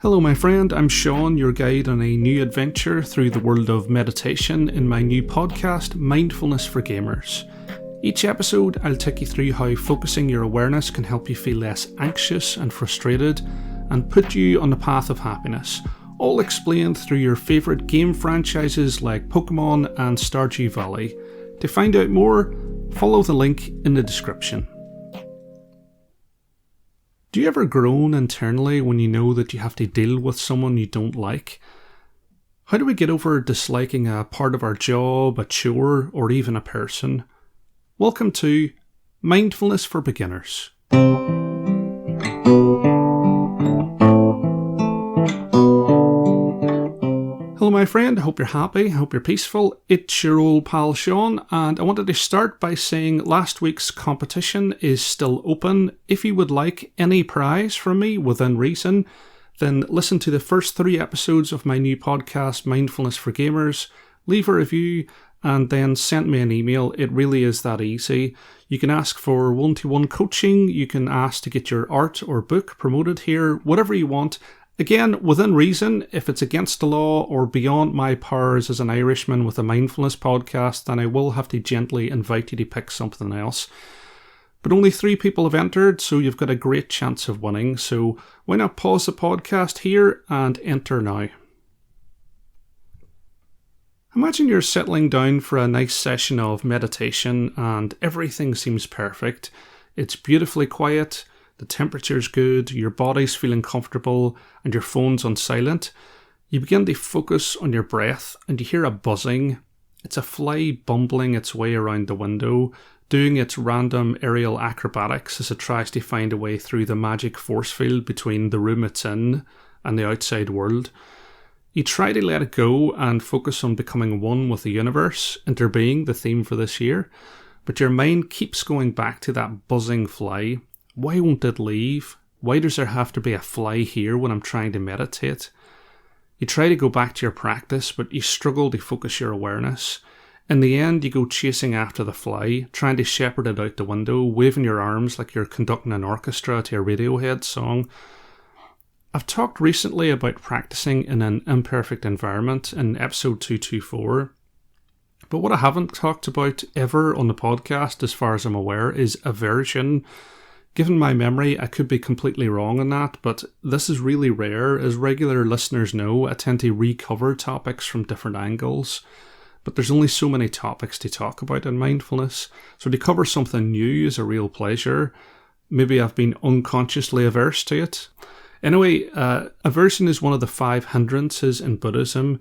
Hello my friend, I'm Sean, your guide on a new adventure through the world of meditation in my new podcast, Mindfulness for Gamers. Each episode, I'll take you through how focusing your awareness can help you feel less anxious and frustrated and put you on the path of happiness, all explained through your favourite game franchises like Pokemon and Stardew Valley. To find out more, follow the link in the description. Do you ever groan internally when you know that you have to deal with someone you don't like? How do we get over disliking a part of our job, a chore, or even a person? Welcome to Mindfulness for Beginners. Hello my friend, I hope you're happy, I hope you're peaceful. It's your old pal Sean, and I wanted to start by saying last week's competition is still open. If you would like any prize from me within reason, then listen to the first 3 episodes of my new podcast, Mindfulness for Gamers, leave a review, and then send me an email. It really is that easy. You can ask for one-to-one coaching, you can ask to get your art or book promoted here, whatever you want. Again, within reason. If it's against the law or beyond my powers as an Irishman with a mindfulness podcast, then I will have to gently invite you to pick something else. But only 3 people have entered, so you've got a great chance of winning. So why not pause the podcast here and enter now? Imagine you're settling down for a nice session of meditation and everything seems perfect. It's beautifully quiet. The temperature's good, your body's feeling comfortable, and your phone's on silent. You begin to focus on your breath, and you hear a buzzing. It's a fly bumbling its way around the window, doing its random aerial acrobatics as it tries to find a way through the magic force field between the room it's in and the outside world. You try to let it go and focus on becoming one with the universe, interbeing the theme for this year, but your mind keeps going back to that buzzing fly. Why won't it leave? Why does there have to be a fly here when I'm trying to meditate? You try to go back to your practice, but you struggle to focus your awareness. In the end, you go chasing after the fly, trying to shepherd it out the window, waving your arms like you're conducting an orchestra to a Radiohead song. I've talked recently about practicing in an imperfect environment in episode 224. But what I haven't talked about ever on the podcast, as far as I'm aware, is aversion. Given my memory, I could be completely wrong on that, but this is really rare. As regular listeners know, I tend to recover topics from different angles, but there's only so many topics to talk about in mindfulness, so to cover something new is a real pleasure. Maybe I've been unconsciously averse to it. Anyway, aversion is one of the 5 hindrances in Buddhism.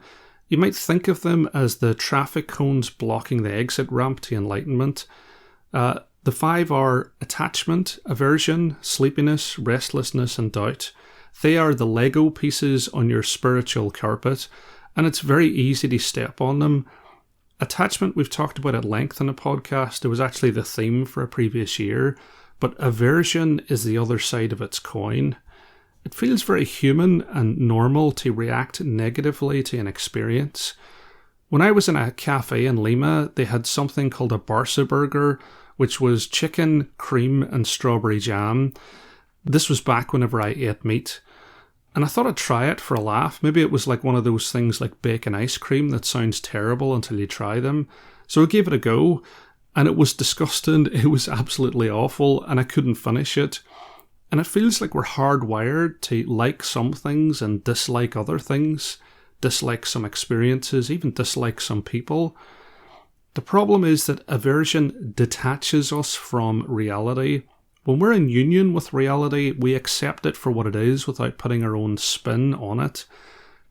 You might think of them as the traffic cones blocking the exit ramp to enlightenment. The 5 are attachment, aversion, sleepiness, restlessness, and doubt. They are the Lego pieces on your spiritual carpet, and it's very easy to step on them. Attachment we've talked about at length in a podcast. It was actually the theme for a previous year, but aversion is the other side of its coin. It feels very human and normal to react negatively to an experience. When I was in a cafe in Lima, they had something called a Barca burger, which was chicken, cream, and strawberry jam. This was back whenever I ate meat. And I thought I'd try it for a laugh. Maybe it was like one of those things like bacon ice cream that sounds terrible until you try them. So I gave it a go, and it was disgusting. It was absolutely awful, and I couldn't finish it. And it feels like we're hardwired to like some things and dislike other things, dislike some experiences, even dislike some people. The problem is that aversion detaches us from reality. When we're in union with reality, we accept it for what it is without putting our own spin on it.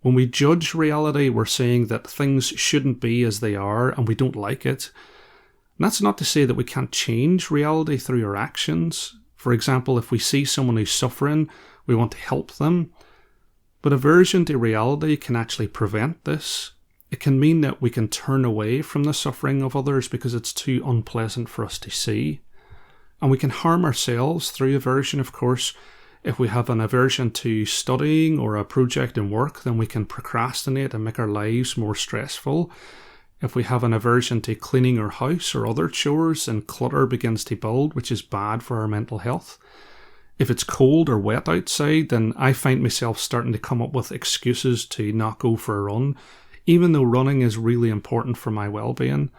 When we judge reality, we're saying that things shouldn't be as they are and we don't like it. And that's not to say that we can't change reality through our actions. For example, if we see someone who's suffering, we want to help them. But aversion to reality can actually prevent this. It can mean that we can turn away from the suffering of others because it's too unpleasant for us to see. And we can harm ourselves through aversion, of course. If we have an aversion to studying or a project in work, then we can procrastinate and make our lives more stressful. If we have an aversion to cleaning our house or other chores, then clutter begins to build, which is bad for our mental health. If it's cold or wet outside, then I find myself starting to come up with excuses to not go for a run, even though running is really important for my well-being.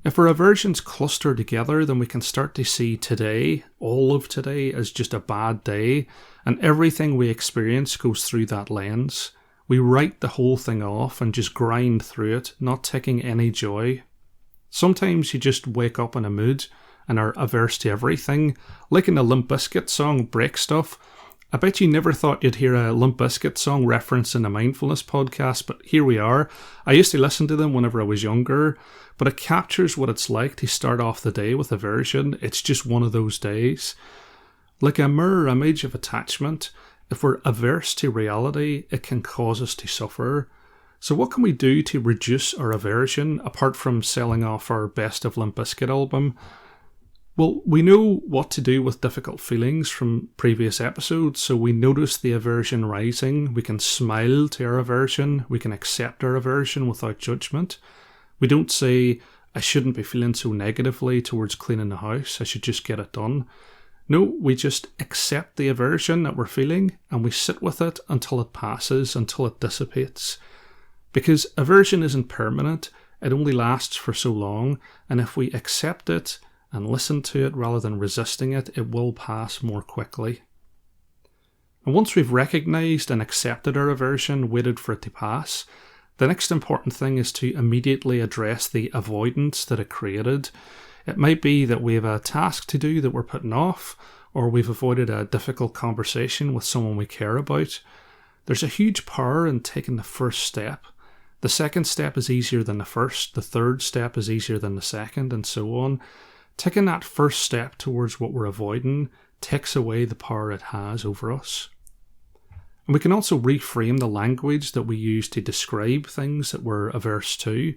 If our aversions cluster together, then we can start to see today, all of today, as just a bad day, and everything we experience goes through that lens. We write the whole thing off and just grind through it, not taking any joy. Sometimes you just wake up in a mood and are averse to everything, like in the Limp Bizkit song Break Stuff. I bet you never thought you'd hear a Limp Bizkit song referenced in a Mindfulness podcast, but here we are. I used to listen to them whenever I was younger, but it captures what it's like to start off the day with aversion. It's just one of those days. Like a mirror image of attachment, if we're averse to reality, it can cause us to suffer. So what can we do to reduce our aversion, apart from selling off our Best of Limp Bizkit album? Well, we know what to do with difficult feelings from previous episodes, so we notice the aversion rising, we can smile to our aversion, we can accept our aversion without judgment. We don't say, I shouldn't be feeling so negatively towards cleaning the house, I should just get it done. No, we just accept the aversion that we're feeling and we sit with it until it passes, until it dissipates. Because aversion isn't permanent, it only lasts for so long, and if we accept it and listen to it rather than resisting it, it will pass more quickly. And once we've recognised and accepted our aversion, waited for it to pass, the next important thing is to immediately address the avoidance that it created. It might be that we have a task to do that we're putting off, or we've avoided a difficult conversation with someone we care about. There's a huge power in taking the first step. The second step is easier than the first, the third step is easier than the second, and so on. Taking that first step towards what we're avoiding takes away the power it has over us. And we can also reframe the language that we use to describe things that we're averse to.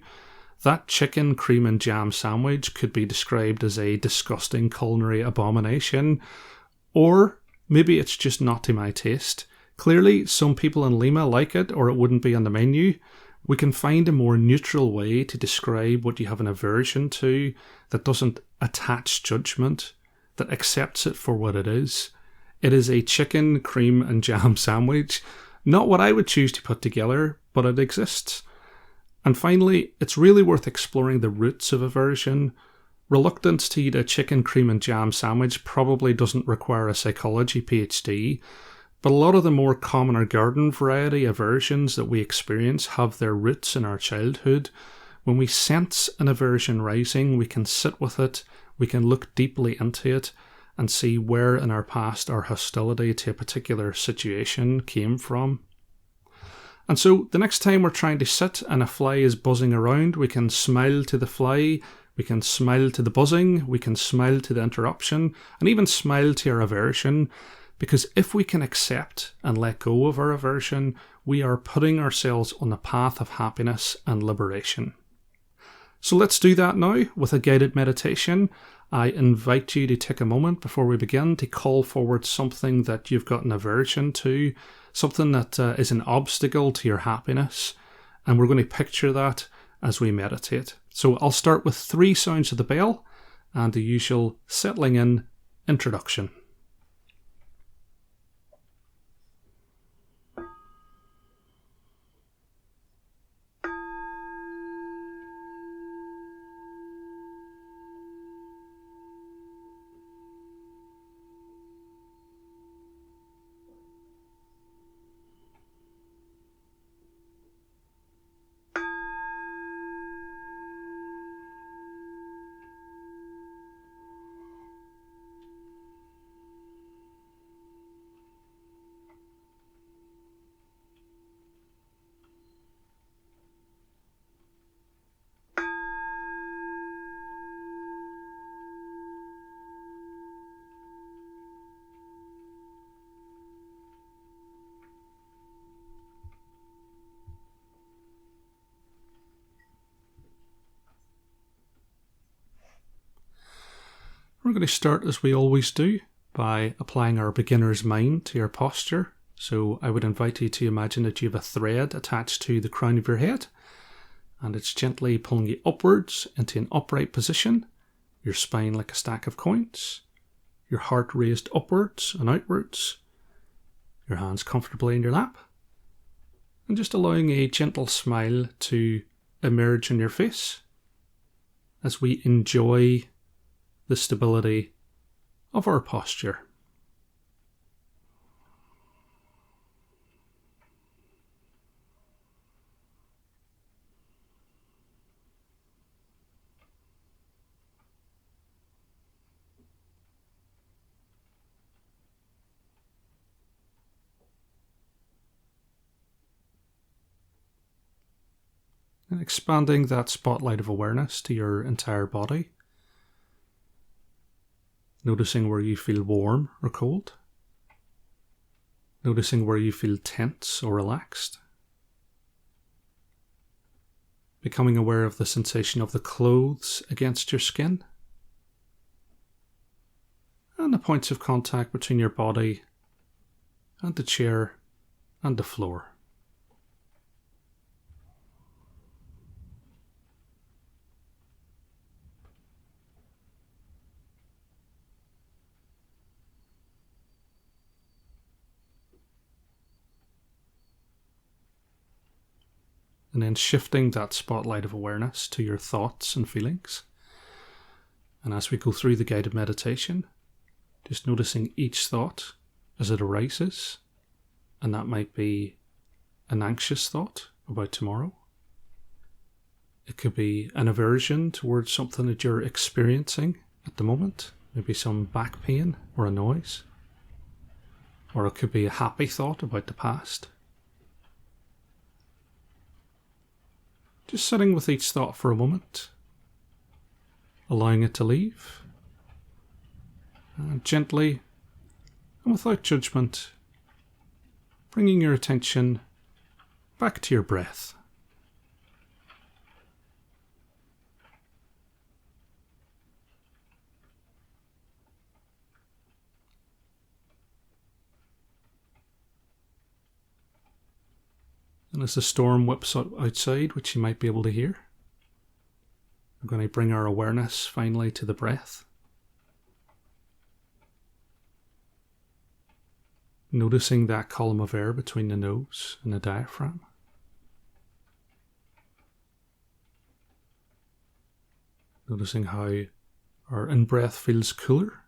That chicken, cream and jam sandwich could be described as a disgusting culinary abomination, or maybe it's just not to my taste. Clearly, some people in Lima like it, or it wouldn't be on the menu. We can find a more neutral way to describe what you have an aversion to that doesn't attach judgment, that accepts it for what it is. It is a chicken, cream and jam sandwich. Not what I would choose to put together, but it exists. And finally, it's really worth exploring the roots of aversion. Reluctance to eat a chicken, cream and jam sandwich probably doesn't require a psychology PhD, but a lot of the more common or garden variety aversions that we experience have their roots in our childhood. When we sense an aversion rising, we can sit with it, we can look deeply into it, and see where in our past our hostility to a particular situation came from. And so the next time we're trying to sit and a fly is buzzing around, we can smile to the fly, we can smile to the buzzing, we can smile to the interruption, and even smile to our aversion. Because if we can accept and let go of our aversion, we are putting ourselves on the path of happiness and liberation. So let's do that now with a guided meditation. I invite you to take a moment before we begin to call forward something that you've got an aversion to, something that is an obstacle to your happiness, and we're going to picture that as we meditate. So I'll start with 3 sounds of the bell and the usual settling in introduction. We're going to start as we always do by applying our beginner's mind to your posture. So I would invite you to imagine that you have a thread attached to the crown of your head and it's gently pulling you upwards into an upright position, your spine like a stack of coins, your heart raised upwards and outwards, your hands comfortably in your lap, and just allowing a gentle smile to emerge on your face as we enjoy the stability of our posture. And expanding that spotlight of awareness to your entire body. Noticing where you feel warm or cold. Noticing where you feel tense or relaxed. Becoming aware of the sensation of the clothes against your skin. And the points of contact between your body and the chair and the floor. And then shifting that spotlight of awareness to your thoughts and feelings. And as we go through the guided meditation, just noticing each thought as it arises. And that might be an anxious thought about tomorrow. It could be an aversion towards something that you're experiencing at the moment. Maybe some back pain or a noise. Or it could be a happy thought about the past. Just sitting with each thought for a moment, allowing it to leave, and gently and without judgment, bringing your attention back to your breath. And as the storm whips up outside, which you might be able to hear, we're going to bring our awareness finally to the breath. Noticing that column of air between the nose and the diaphragm. Noticing how our in-breath feels cooler.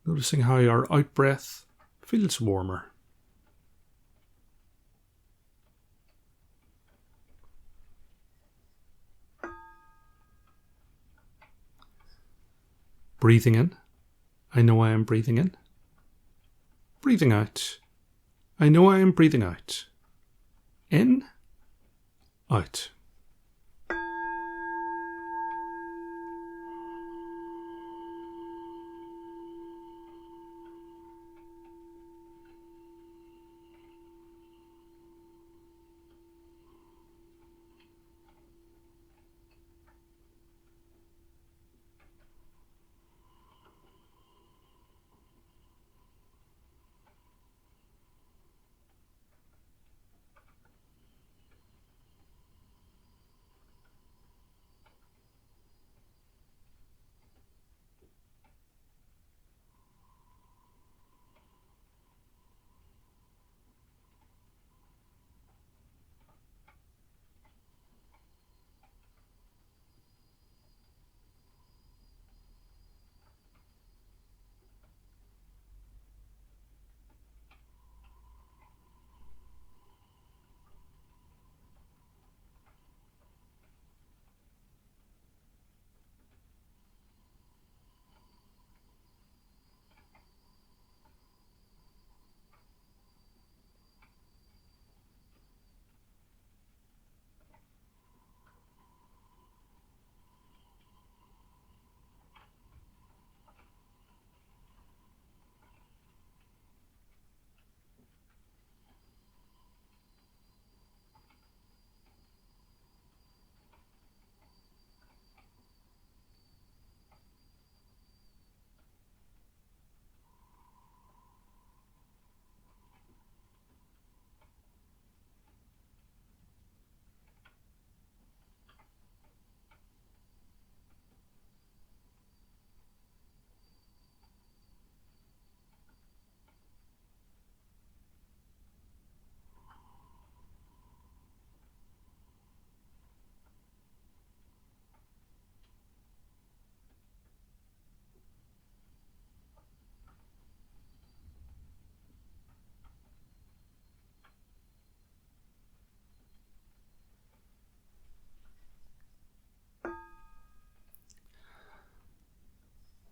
Noticing how our out-breath feels warmer. Breathing in, I know I am breathing in. Breathing out, I know I am breathing out. In, out.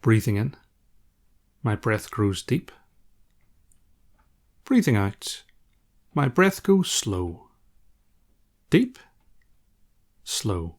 Breathing in, my breath grows deep. Breathing out, my breath goes slow. Deep, slow.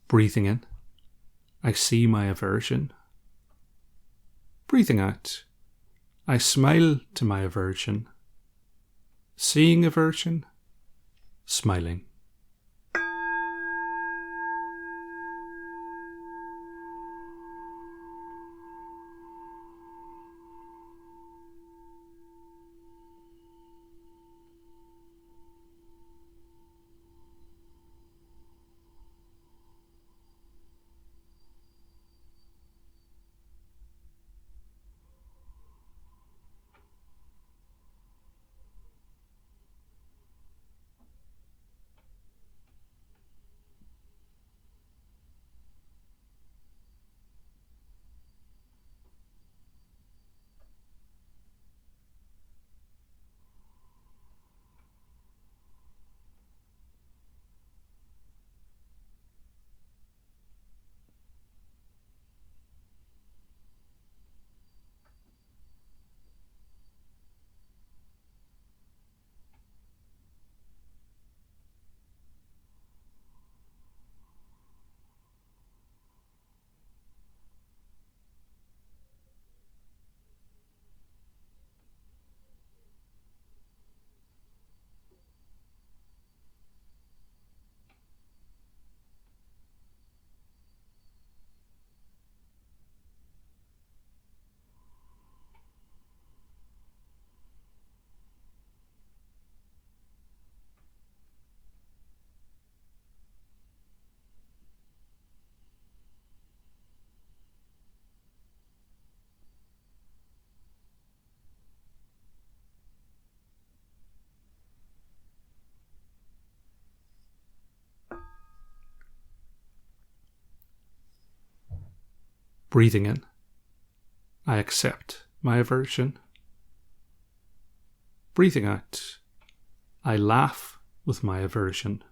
Breathing in, I see my aversion. Breathing out, I smile to my aversion. Seeing aversion, smiling. Breathing in, I accept my aversion. Breathing out, I laugh with my aversion.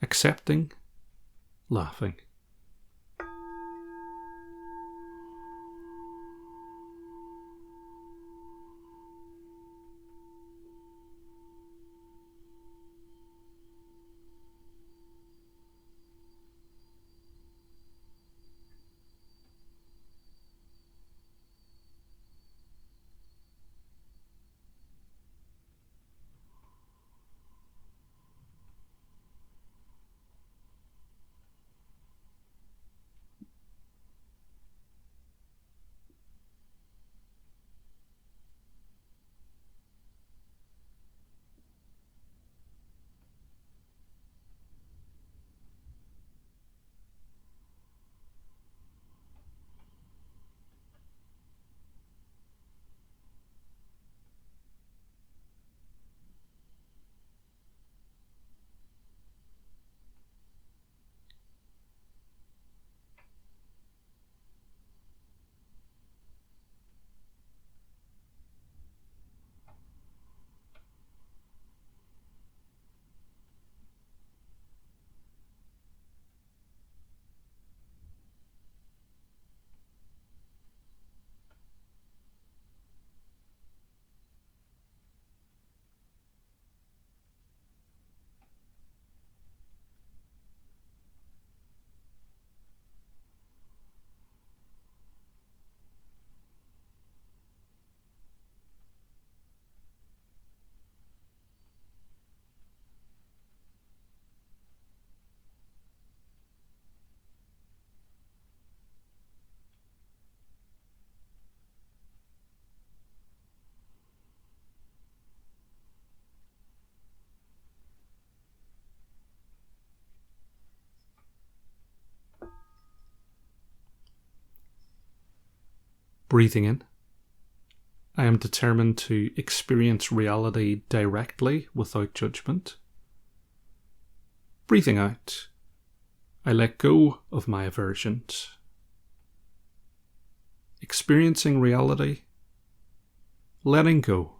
Accepting, laughing. Breathing in. I am determined to experience reality directly without judgment. Breathing out. I let go of my aversions. Experiencing reality. Letting go.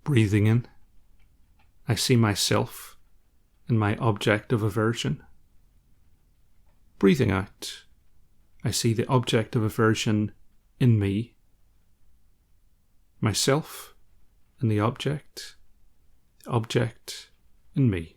Breathing in. I see myself and my object of aversion. Breathing out. I see the object of aversion in me, myself and the object in me.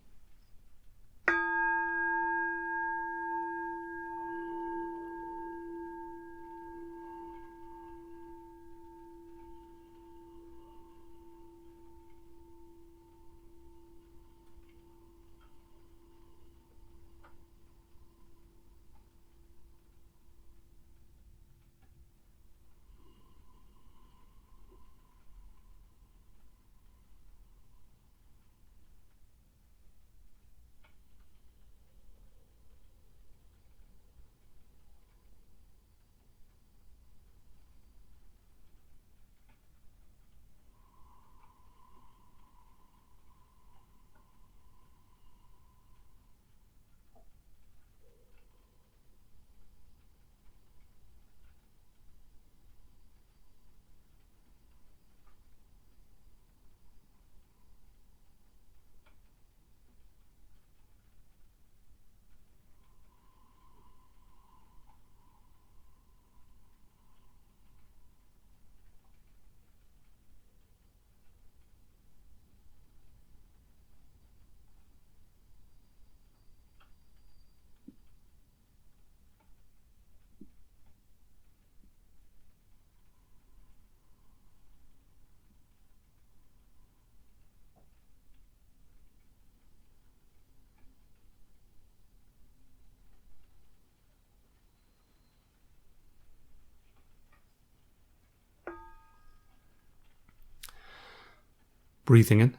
Breathing in.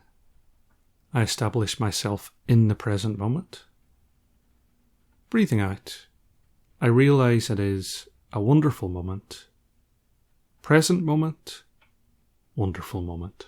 I establish myself in the present moment. Breathing out. I realize it is a wonderful moment. Present moment. Wonderful moment.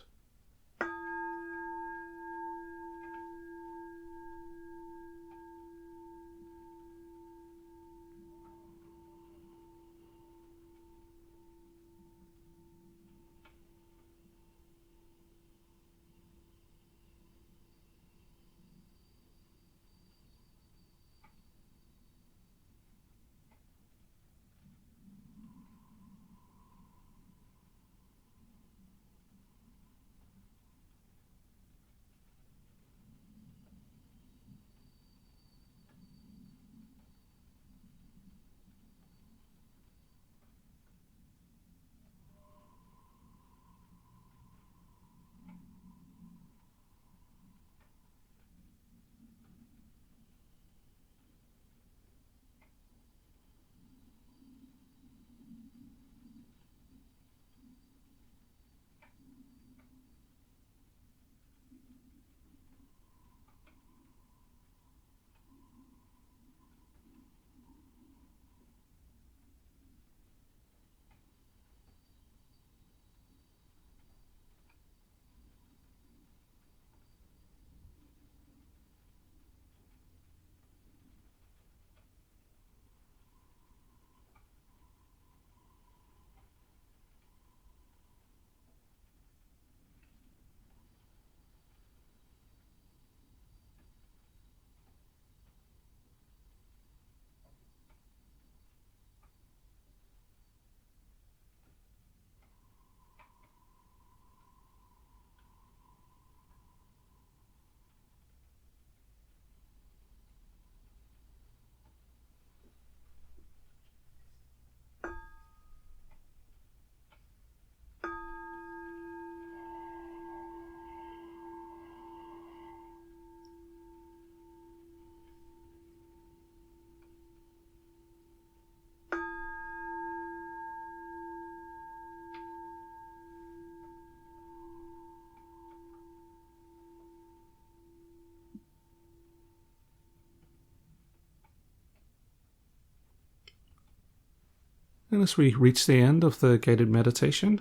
And as we reach the end of the guided meditation,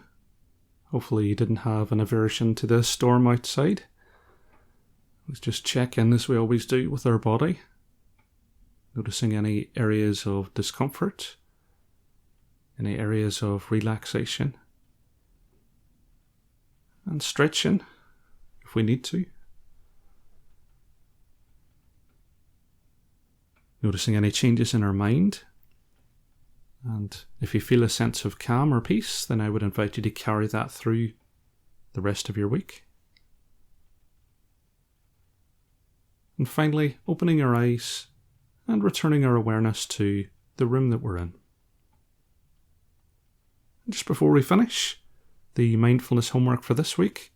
hopefully you didn't have an aversion to the storm outside. Let's just check in as we always do with our body, noticing any areas of discomfort, any areas of relaxation, and stretching if we need to. Noticing any changes in our mind. And if you feel a sense of calm or peace, then I would invite you to carry that through the rest of your week. And finally, opening our eyes and returning our awareness to the room that we're in. And just before we finish, the mindfulness homework for this week.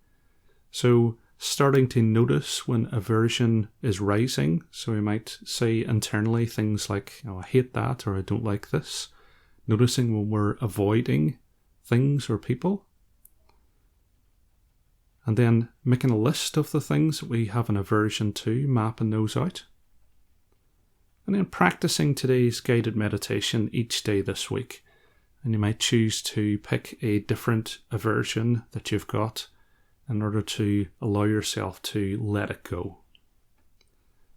So starting to notice when aversion is rising. So we might say internally things like, I hate that, or I don't like this. Noticing when we're avoiding things or people. And then making a list of the things that we have an aversion to, mapping those out. And then practicing today's guided meditation each day this week. And you might choose to pick a different aversion that you've got in order to allow yourself to let it go.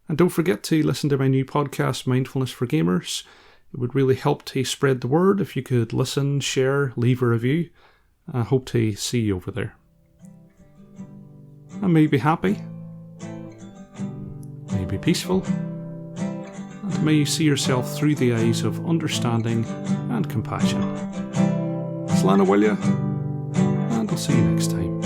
And don't forget to listen to my new podcast, Mindfulness for Gamers. It would really help to spread the word if you could listen, share, leave a review. I hope to see you over there. And may you be happy, may you be peaceful, and may you see yourself through the eyes of understanding and compassion. Slán Abhaile, and I'll see you next time.